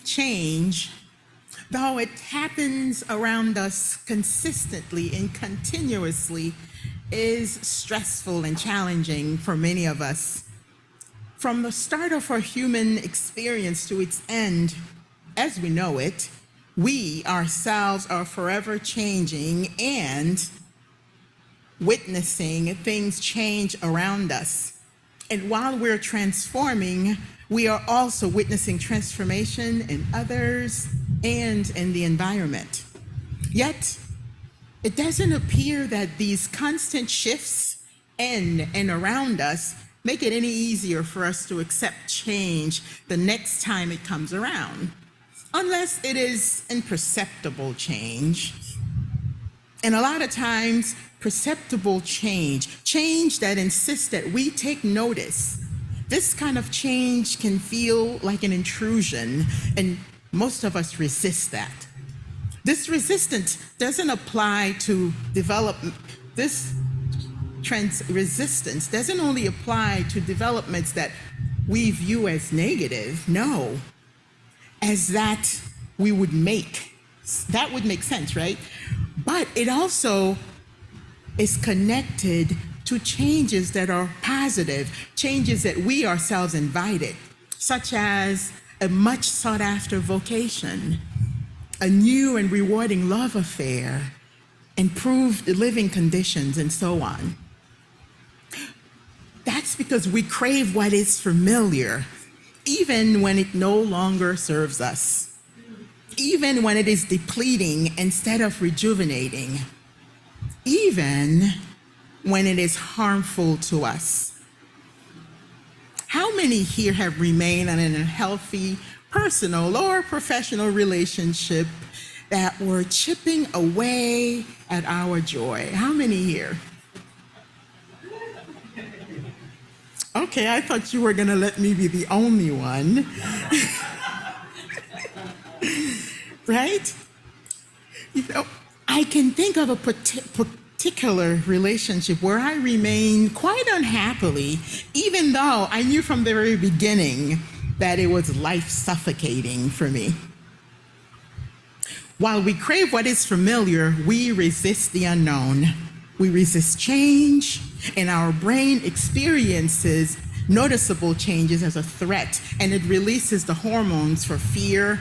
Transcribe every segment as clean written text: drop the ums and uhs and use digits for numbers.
change, though it happens around us consistently and continuously, is stressful and challenging for many of us. From the start of our human experience to its end, as we know it, we ourselves are forever changing and witnessing things change around us. And while we're transforming, we are also witnessing transformation in others and in the environment. Yet, it doesn't appear that these constant shifts in and around us make it any easier for us to accept change the next time it comes around, unless it is imperceptible change. And a lot of times, perceptible change that insists that we take notice, this kind of change can feel like an intrusion, and most of us resist that. This resistance doesn't apply to development. This resistance doesn't only apply to developments that we view as negative, no, as that we would make. That would make sense, right? But it also is connected to changes that are positive, changes that we ourselves invited, such as a much sought after vocation, a new and rewarding love affair, improved living conditions, and so on. That's because we crave what is familiar, even when it no longer serves us, even when it is depleting instead of rejuvenating, even when it is harmful to us. How many here have remained in a healthy personal or professional relationship that were chipping away at our joy? How many here? Okay, I thought you were going to let me be the only one. Right? You know, I can think of a particular relationship where I remained quite unhappily, even though I knew from the very beginning that it was life suffocating for me. While we crave what is familiar, we resist the unknown. We resist change, and our brain experiences noticeable changes as a threat, and it releases the hormones for fear,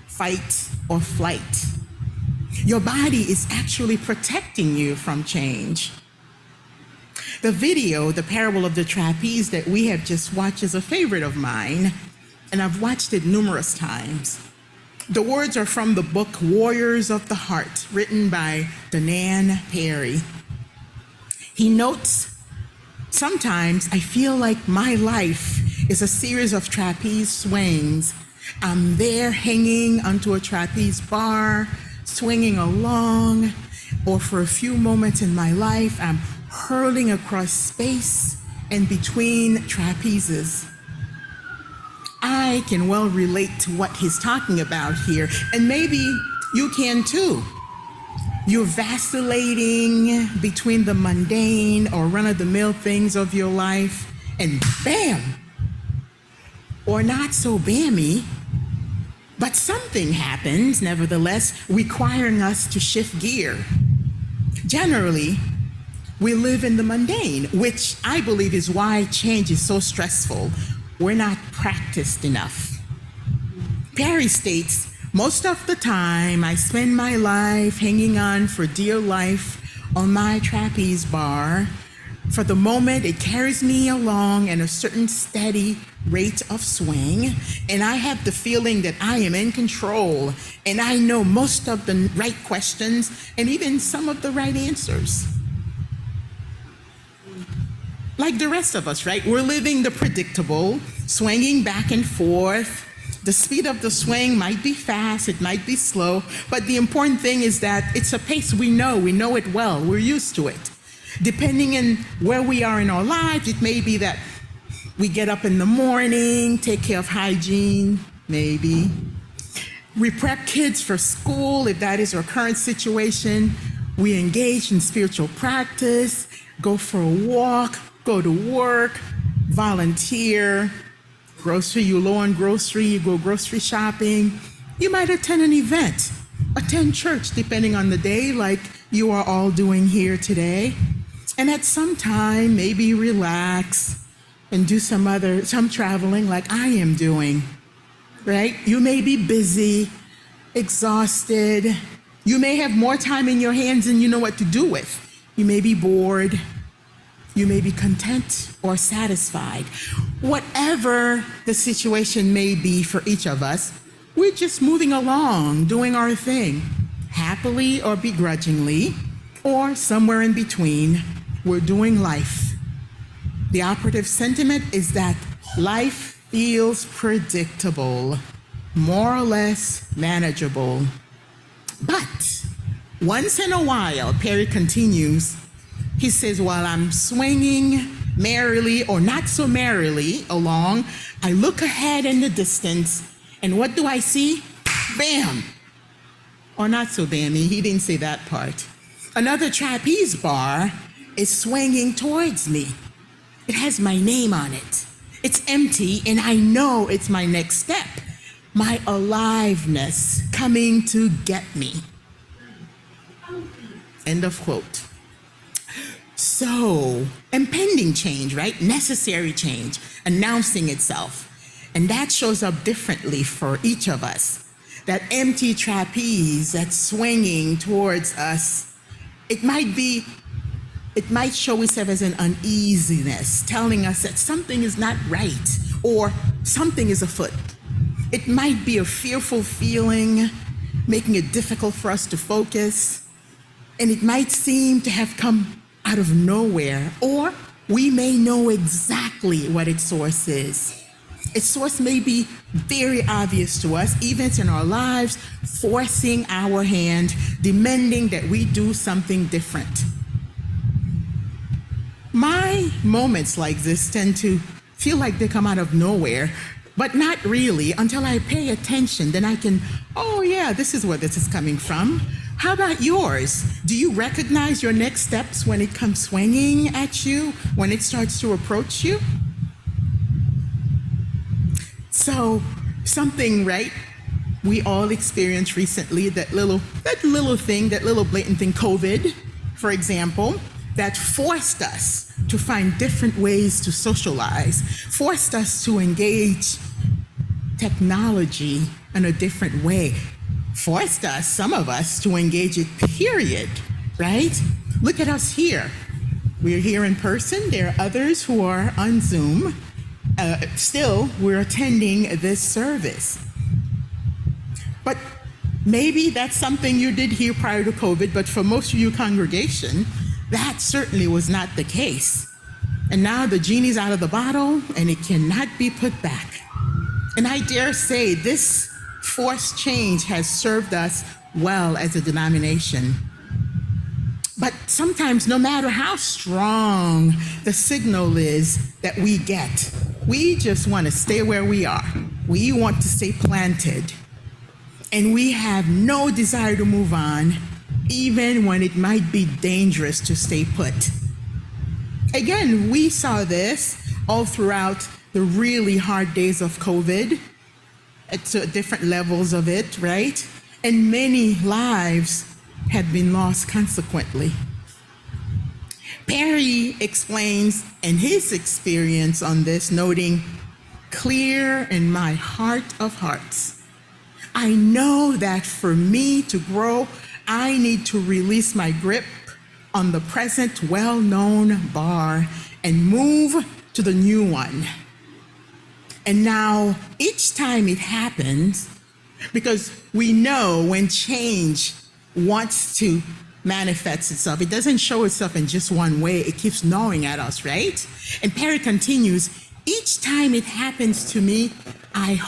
fight, or flight. Your body is actually protecting you from change. The video, The Parable of the Trapeze, that we have just watched is a favorite of mine, and I've watched it numerous times. The words are from the book Warriors of the Heart, written by Danan Perry. He notes, sometimes I feel like my life is a series of trapeze swings. I'm there hanging onto a trapeze bar, swinging along, or for a few moments in my life, I'm hurling across space and between trapezes. I can well relate to what he's talking about here, and maybe you can too. You're vacillating between the mundane or run-of-the-mill things of your life, and bam, or not so bammy, but something happens, nevertheless, requiring us to shift gear. Generally, we live in the mundane, which I believe is why change is so stressful. We're not practiced enough. Perry states, most of the time, I spend my life hanging on for dear life on my trapeze bar. For the moment, it carries me along at a certain steady rate of swing, and I have the feeling that I am in control, and I know most of the right questions and even some of the right answers. Like the rest of us, right? We're living the predictable, swinging back and forth. The speed of the swing might be fast, it might be slow, but the important thing is that it's a pace we know it well, we're used to it. Depending on where we are in our lives, it may be that we get up in the morning, take care of hygiene, maybe. We prep kids for school, if that is our current situation. We engage in spiritual practice, go for a walk, go to work, volunteer, grocery, you low on grocery, you go grocery shopping, You might attend an event, attend church, depending on the day, like you are all doing here today. And at some time, maybe relax and do some traveling like I am doing, right? You may be busy, exhausted. You may have more time in your hands than you know what to do with. You may be bored. You may be content or satisfied. Whatever the situation may be for each of us, we're just moving along, doing our thing, happily or begrudgingly, or somewhere in between. We're doing life. The operative sentiment is that life feels predictable, more or less manageable. But once in a while, Perry continues, he says, while I'm swinging merrily or not so merrily along, I look ahead in the distance, and what do I see? Bam! Or not so bammy, he didn't say that part. Another trapeze bar is swinging towards me. It has my name on it. It's empty, and I know it's my next step. My aliveness coming to get me. End of quote. So, impending change, right? Necessary change, announcing itself. And that shows up differently for each of us. That empty trapeze that's swinging towards us, it might show itself as an uneasiness, telling us that something is not right or something is afoot. It might be a fearful feeling, making it difficult for us to focus, and it might seem to have come out of nowhere, or we may know exactly what its source is. Its source may be very obvious to us, events in our lives forcing our hand, demanding that we do something different. My moments like this tend to feel like they come out of nowhere, but not really until I pay attention. Then I can, oh yeah, this is where this is coming from. How about yours? Do you recognize your next steps when it comes swinging at you, when it starts to approach you? So something, right, we all experienced recently, that little blatant thing, COVID, for example, that forced us to find different ways to socialize, forced us to engage technology in a different way, forced us, some of us, to engage it, period, right? Look at us here. We're here in person. There are others who are on Zoom. Still, we're attending this service. But maybe that's something you did here prior to COVID, but for most of your congregation, that certainly was not the case. And now the genie's out of the bottle and it cannot be put back. And I dare say this forced change has served us well as a denomination. But sometimes, no matter how strong the signal is that we get, we just want to stay where we are. We want to stay planted. And we have no desire to move on, even when it might be dangerous to stay put. Again, we saw this all throughout the really hard days of COVID, at different levels of it, right? And many lives had been lost consequently. Perry explains in his experience on this, noting, clear in my heart of hearts, I know that for me to grow, I need to release my grip on the present well-known bar and move to the new one. And now, each time it happens, because we know when change wants to manifest itself, it doesn't show itself in just one way, it keeps gnawing at us, right? And Perry continues, each time it happens to me, I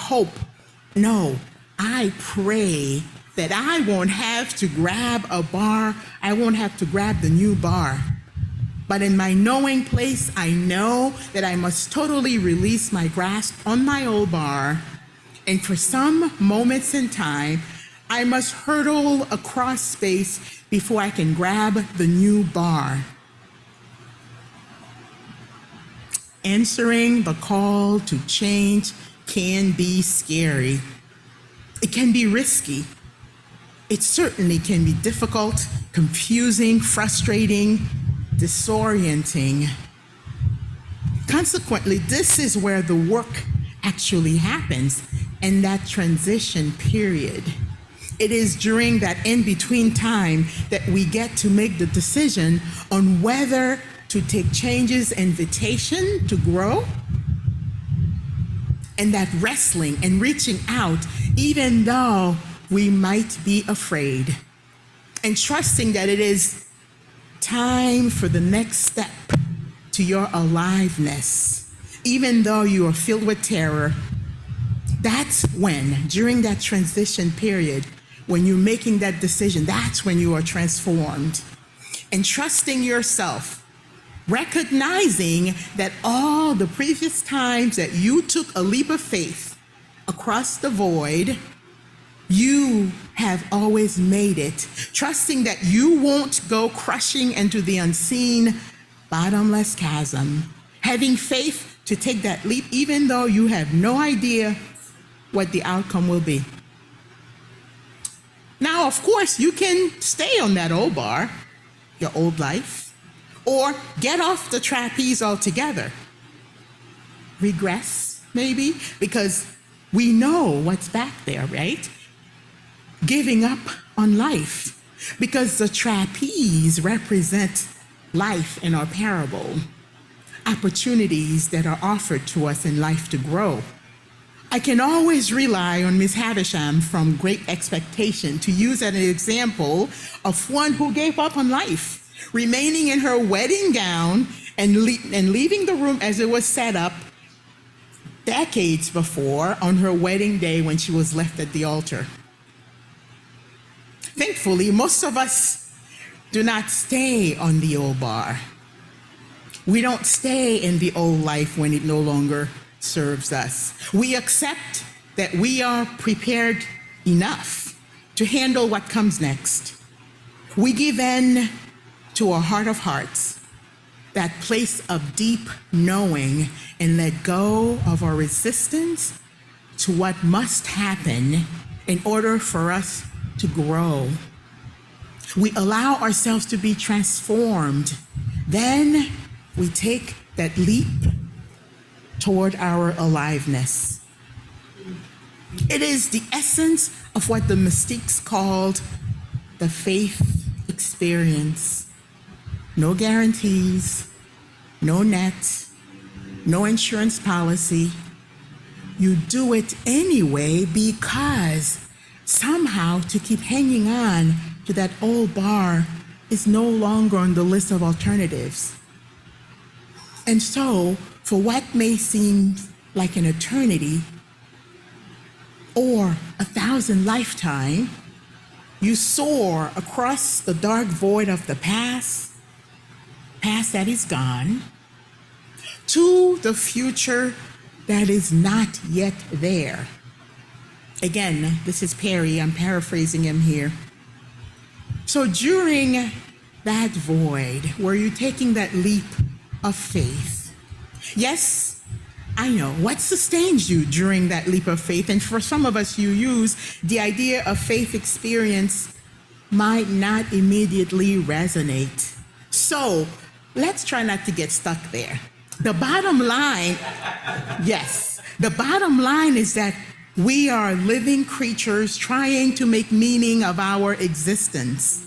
pray that I won't have to grab a bar, I won't have to grab the new bar. But in my knowing place, I know that I must totally release my grasp on my old bar, and for some moments in time, I must hurdle across space before I can grab the new bar. Answering the call to change can be scary. It can be risky. It certainly can be difficult, confusing, frustrating, disorienting. Consequently, this is where the work actually happens, in that transition period. It is during that in-between time that we get to make the decision on whether to take change's invitation to grow, and that wrestling and reaching out, even though we might be afraid, and trusting that it is time for the next step to your aliveness, even though you are filled with terror. That's when, during that transition period, when you're making that decision, that's when you are transformed. And trusting yourself, recognizing that all the previous times that you took a leap of faith across the void, you have always made it. Trusting that you won't go crushing into the unseen, bottomless chasm. Having faith to take that leap, even though you have no idea what the outcome will be. Now, of course, you can stay on that old bar, your old life, or get off the trapeze altogether. Regress, maybe, because we know what's back there, right? Giving up on life, because the trapeze represents life in our parable, opportunities that are offered to us in life to grow. I can always rely on Ms. Havisham from Great Expectation to use as an example of one who gave up on life, remaining in her wedding gown and leaving the room as it was set up decades before on her wedding day when she was left at the altar. Thankfully, most of us do not stay on the old bar. We don't stay in the old life when it no longer serves us. We accept that we are prepared enough to handle what comes next. We give in to a heart of hearts, that place of deep knowing, and let go of our resistance to what must happen in order for us to grow. We allow ourselves to be transformed. Then we take that leap toward our aliveness. It is the essence of what the mystics called the faith experience. No guarantees, no net, no insurance policy. You do it anyway because somehow to keep hanging on to that old bar is no longer on the list of alternatives. And so, for what may seem like an eternity or 1,000 lifetimes, you soar across the dark void of the past that is gone, to the future that is not yet there. Again, this is Perry, I'm paraphrasing him here. So during that void, where you're taking that leap of faith, yes, I know, what sustains you during that leap of faith? And for some of us, you use the idea of faith experience might not immediately resonate. So let's try not to get stuck there. The bottom line, yes, the bottom line is that we are living creatures trying to make meaning of our existence,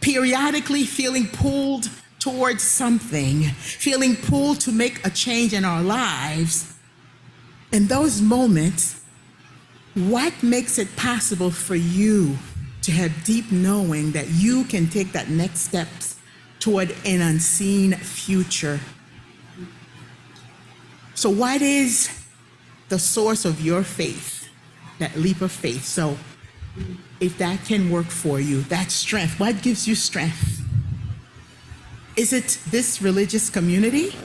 periodically feeling pulled towards something, feeling pulled to make a change in our lives. In those moments, what makes it possible for you to have deep knowing that you can take that next step toward an unseen future? So what is the source of your faith, that leap of faith? So if that can work for you, that strength, what gives you strength? Is it this religious community?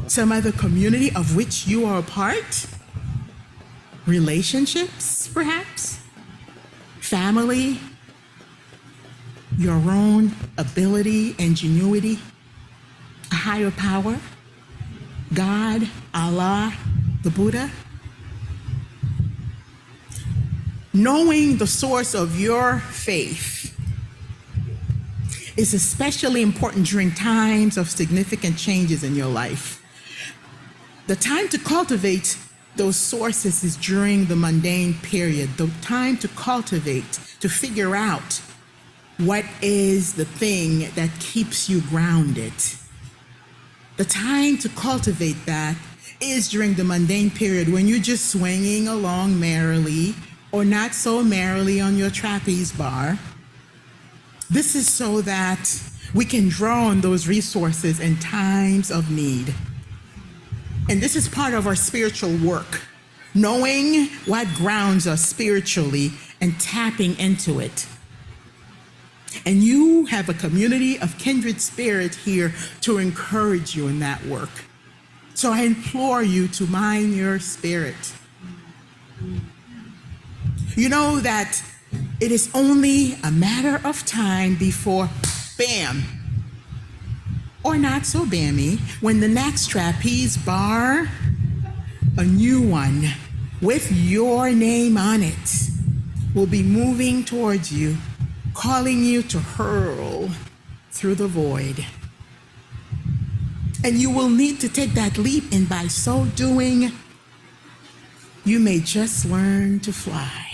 Some other community of which you are a part? Relationships, perhaps? Family? Your own ability, ingenuity? A higher power? God, Allah, the Buddha? Knowing the source of your faith is especially important during times of significant changes in your life. The time to cultivate those sources is during the mundane period, the time to cultivate, to figure out what is the thing that keeps you grounded. The time to cultivate that is during the mundane period when you're just swinging along merrily or not so merrily on your trapeze bar. This is so that we can draw on those resources in times of need. And this is part of our spiritual work, knowing what grounds us spiritually and tapping into it. And you have a community of kindred spirit here to encourage you in that work. So I implore you to mind your spirit. You know that it is only a matter of time before, bam, or not so bammy, when the next trapeze bar, a new one with your name on it, will be moving towards you, calling you to hurl through the void. And you will need to take that leap, and by so doing, you may just learn to fly.